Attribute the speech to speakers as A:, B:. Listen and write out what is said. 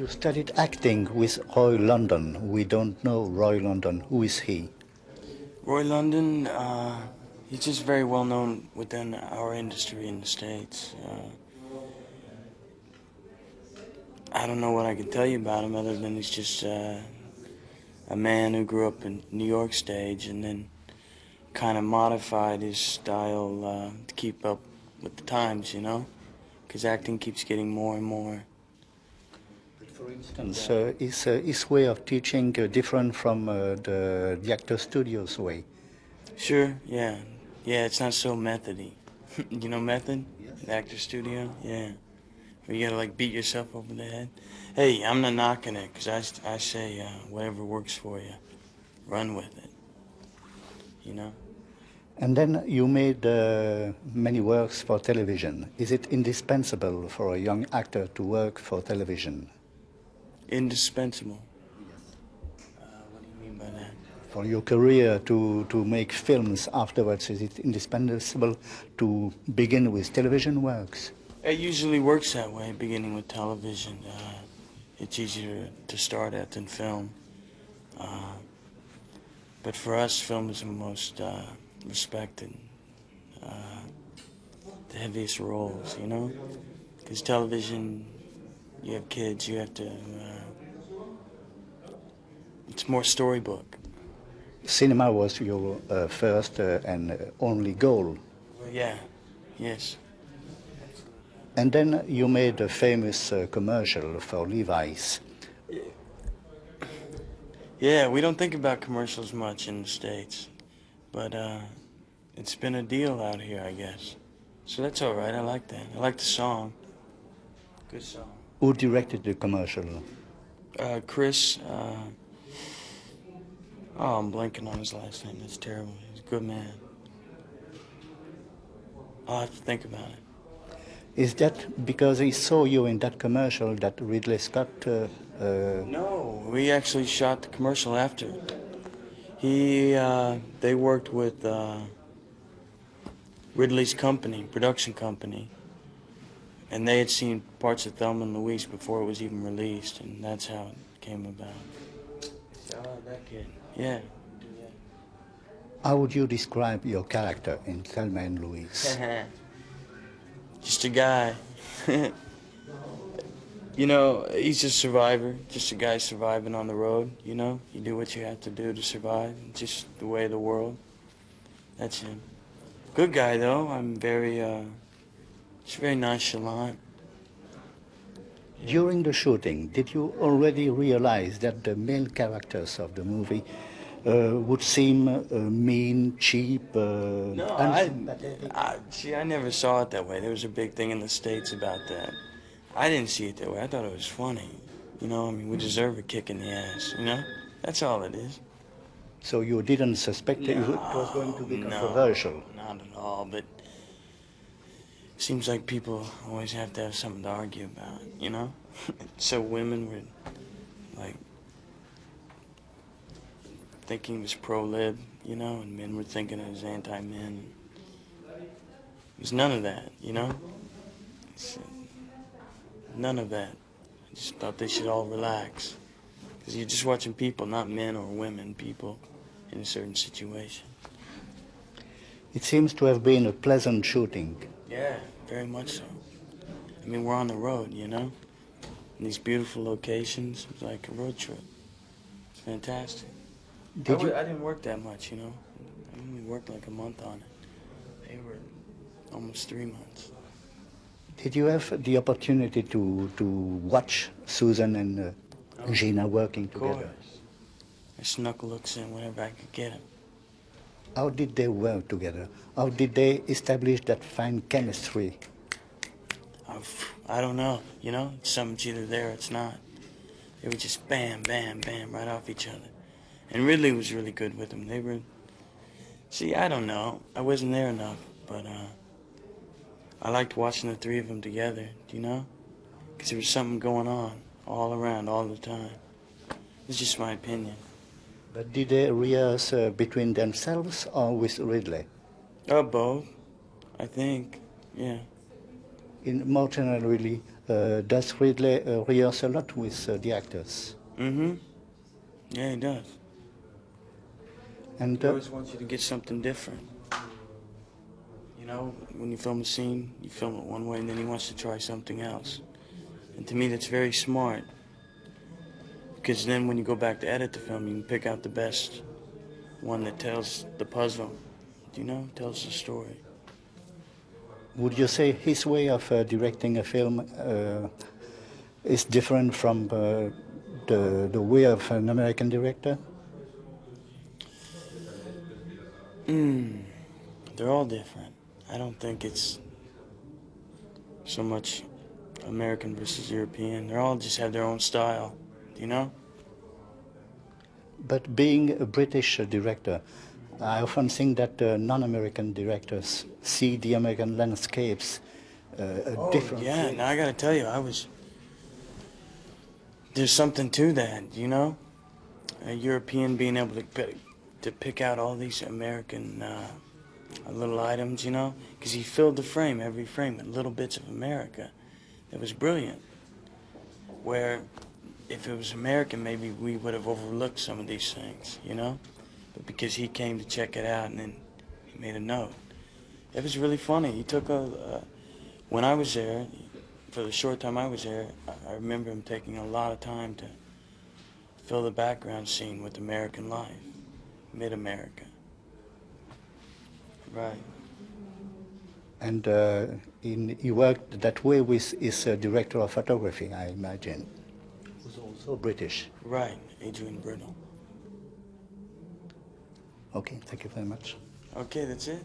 A: You studied acting with Roy London. We don't know Roy London. Who is he?
B: Roy London, he's just very well known within our industry in the States. I don't know what I can tell you about him other than he's just a man who grew up in New York stage and then kind of modified his style to keep up with the times, you know? Because acting keeps getting more and more.
A: For instance, his way of teaching different from the actor studio's way?
B: Sure, yeah. Yeah, it's not so methody. You know method?
A: Yes.
B: The actor studio? Yeah. Where you gotta like beat yourself over the head. Hey, I'm not knocking it, because I say whatever works for you, run with it. You know?
A: And then you made many works for television. Is it indispensable for a young actor to work for television?
B: Indispensable. What do you mean by that?
A: For your career to make films afterwards, is it indispensable to begin with television works?
B: It usually works that way, beginning with television. It's easier to start at than film. But for us, film is the most respected, the heaviest roles, you know? Because television, you have kids, you have to, it's more storybook.
A: Cinema was your first and only goal.
B: Yeah, yes.
A: And then you made a famous commercial for Levi's.
B: Yeah, we don't think about commercials much in the States, but it's been a deal out here, I guess. So that's all right, I like that. I like the song. Good song.
A: Who directed the commercial?
B: Chris, oh, I'm blanking on his last name, that's terrible. He's a good man. I'll have to think about it.
A: Is that because he saw you in that commercial that Ridley Scott...
B: No, we actually shot the commercial after. They worked with Ridley's company, production company, and they had seen parts of Thelma Louise before it was even released, and that's how it came about. That kid. Yeah.
A: How would you describe your character in Thelma and Louise?
B: Just a guy. You know, he's a survivor, just a guy surviving on the road, you know? You do what you have to do to survive, just the way of the world. That's him. Good guy, though. I'm just very nonchalant.
A: During the shooting, did you already realize that the male characters of the movie would seem mean, cheap,
B: No,
A: unsympathetic?
B: I never saw it that way. There was a big thing in the States about that. I didn't see it that way. I thought it was funny. You know, I mean, we deserve a kick in the ass, you know? That's all it is.
A: So you didn't suspect that it was going to be controversial?
B: No, not at all, but it seems like people always have to have something to argue about, you know? So women were, like, thinking he was pro-lib, you know, and men were thinking it was anti-men. There's none of that, you know? None of that. I just thought they should all relax. Because you're just watching people, not men or women, people in a certain situation.
A: It seems to have been a pleasant shooting.
B: Yeah, very much so. I mean, we're on the road, you know? In these beautiful locations. It's like a road trip. It's fantastic. I didn't work that much, you know? I only worked like a month on it. They were almost 3 months.
A: Did you have the opportunity to watch Susan and Gina working together?
B: Of course. I snuck looks in whenever I could get them.
A: How did they work together? How did they establish that fine chemistry?
B: I don't know, you know? It's something, it's either there or it's not. They were just bam, bam, bam, right off each other. And Ridley was really good with them. They were... See, I don't know. I wasn't there enough, but I liked watching the three of them together, do you know? Because there was something going on all around, all the time. It's just my opinion.
A: But did they rehearse between themselves or with Ridley?
B: Oh, both, I think, yeah.
A: more generally, does Ridley rehearse a lot with the actors?
B: Mm-hmm. Yeah, he does.
A: And
B: He always wants you to get something different. You know, when you film a scene, you film it one way, and then he wants to try something else. And to me, that's very smart. Because then when you go back to edit the film, you can pick out the best one that tells the puzzle, you know, tells the story.
A: would you say his way of directing a film is different from the way of an American director?
B: They're all different. I don't think it's so much American versus European. They all just have their own style, you know?
A: But being a British director, I often think that non-American directors see the American landscapes a different
B: Yeah,
A: way.
B: now I gotta tell you, there's something to that, you know? A European being able to pick out all these American little items, you know? Because he filled the frame, every frame, with little bits of America. It was brilliant. Where if it was American, maybe we would have overlooked some of these things, you know? But because he came to check it out and then he made a note. It was really funny. He took when I was there, for the short time I was there, I remember him taking a lot of time to fill the background scene with American life, mid-America. Right.
A: And he worked that way with his director of photography, I imagine, who's also British.
B: Right, Adrian Brittle.
A: Okay, thank you very much.
B: Okay, that's it.